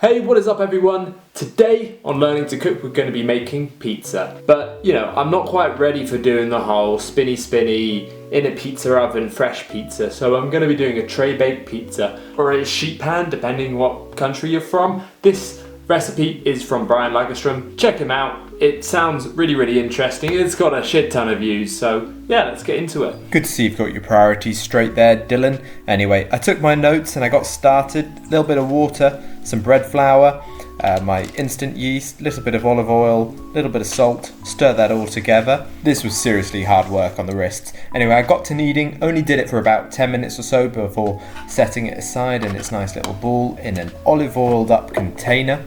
Hey, what is up everyone? Today on Learning to Cook we're going to be making pizza. But, you know, I'm not quite ready for doing the whole spinny in a pizza oven fresh pizza. So I'm going to be doing a tray baked pizza or a sheet pan depending what country you're from. This recipe is from Brian Lagerstrom. Check him out. It sounds really interesting. It's got a shit ton of views, so yeah, let's get into it. Good to see you've got your priorities straight there, Dylan. Anyway, I took my notes and I got started. A little bit of water, some bread flour, my instant yeast, a little bit of olive oil, a little bit of salt, stir that all together. This was seriously hard work on the wrists. Anyway, I got to kneading, only did it for about 10 minutes or so before setting it aside in its nice little ball in an olive oiled up container.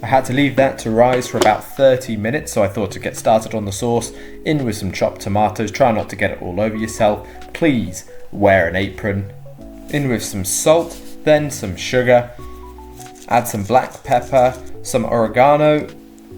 I had to leave that to rise for about 30 minutes, so I thought to get started on the sauce. In with some chopped tomatoes, try not to get it all over yourself. Please wear an apron. In with some salt, then some sugar. Add some black pepper, some oregano,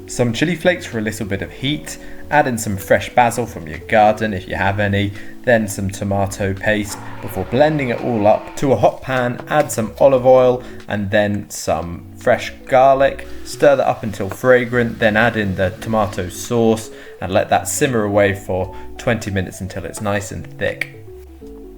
some chili flakes for a little bit of heat. Add in some fresh basil from your garden if you have any, then some tomato paste before blending it all up. To a hot pan, add some olive oil and then some fresh garlic. Stir that up until fragrant, then add in the tomato sauce and let that simmer away for 20 minutes until it's nice and thick.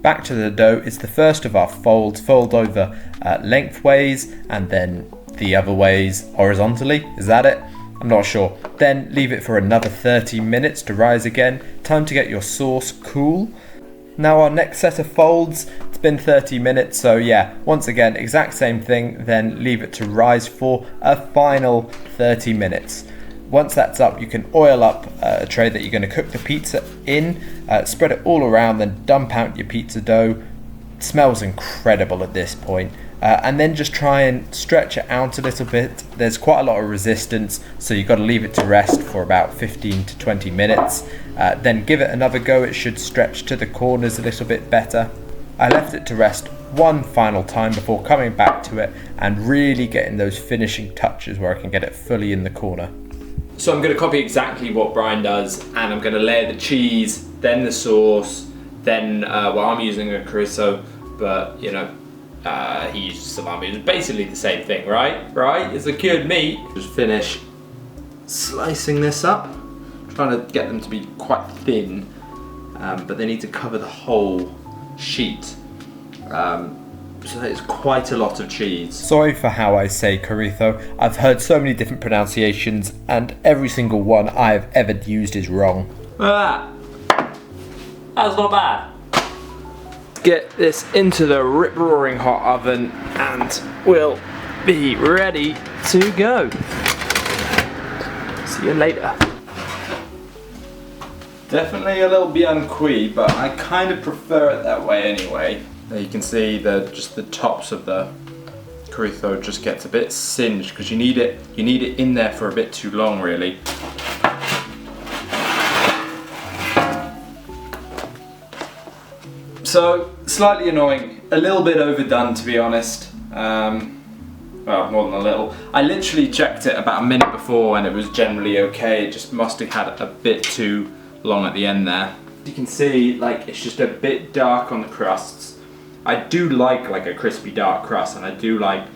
Back to the dough, it's the first of our folds. Fold over lengthways and then the other ways horizontally. Is that it? I'm not sure. Then leave it for another 30 minutes to rise again. Time to get your sauce cool. Now our next set of folds, it's been 30 minutes, so yeah, once again, exact same thing, then leave it to rise for a final 30 minutes. Once that's up, you can oil up a tray that you're going to cook the pizza in, spread it all around, then dump out your pizza dough. It smells incredible at this point. And then just try and stretch it out a little bit. There's quite a lot of resistance, so you've got to leave it to rest for about 15 to 20 minutes. Then give it another go. It should stretch to the corners a little bit better. I left it to rest one final time before coming back to it and really getting those finishing touches where I can get it fully in the corner. So I'm going to copy exactly what Brian does, and I'm going to layer the cheese, then the sauce, then I'm using a chorizo, but you know, he uses salami. It's basically the same thing, right? Right? It's a cured meat. Just finish slicing this up. I'm trying to get them to be quite thin, but they need to cover the whole sheet. So it's quite a lot of cheese. Sorry for how I say chorizo. I've heard so many different pronunciations, and every single one I've ever used is wrong. Look at that. That's not bad. Get this into the rip-roaring hot oven and we'll be ready to go. See you later. Definitely a little bien cuit, but I kind of prefer it that way anyway. There you can see just the tops of the chorizo just gets a bit singed because you need it in there for a bit too long, really. So, slightly annoying, a little bit overdone to be honest. Well, more than a little. I literally checked it about a minute before and it was generally okay. It just must have had a bit too long at the end there. You can see, like, it's just a bit dark on the crusts. I do like a crispy dark crust, and I do like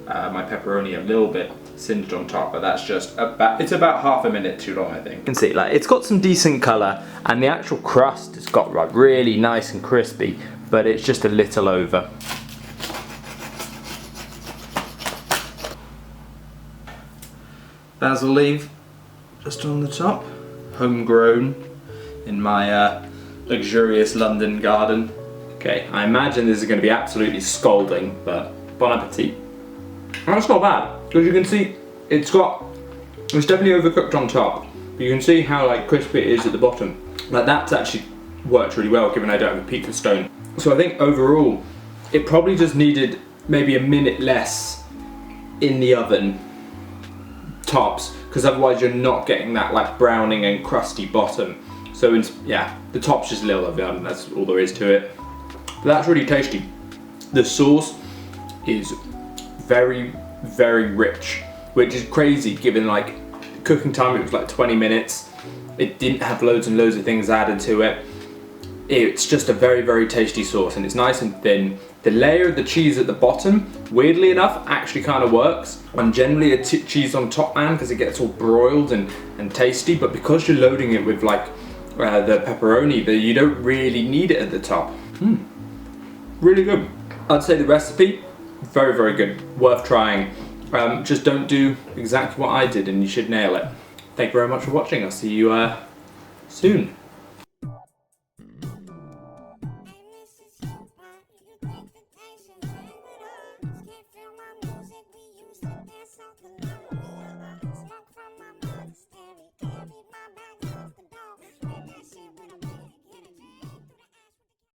my pepperoni a little bit singed on top, but that's just it's about half a minute too long, I think. You can see, like, it's got some decent colour, and the actual crust has got like really nice and crispy, but it's just a little over. Basil leaf just on the top, homegrown in my luxurious London garden. Okay, I imagine this is going to be absolutely scalding, but bon appetit. That's not bad, because you can see it's definitely overcooked on top, but you can see how like crispy it is at the bottom. Like, that's actually worked really well, given I don't have a pizza stone. So I think overall, it probably just needed maybe a minute less in the oven tops, because otherwise you're not getting that like browning and crusty bottom. So yeah, the top's just a little overdone, that's all there is to it. But that's really tasty. The sauce is very rich, which is crazy given like cooking time. It was like 20 minutes. It didn't have loads and loads of things added to it. It's just a very tasty sauce, and it's nice and thin. The layer of the cheese at the bottom, weirdly enough, actually kind of works. And generally a cheese on top, man, because it gets all broiled and tasty, but because you're loading it with like the pepperoni, you don't really need it at the top. Really good. I'd say the recipe, very, very good. Worth trying. Just don't do exactly what I did and you should nail it. Thank you very much for watching. I'll see you soon.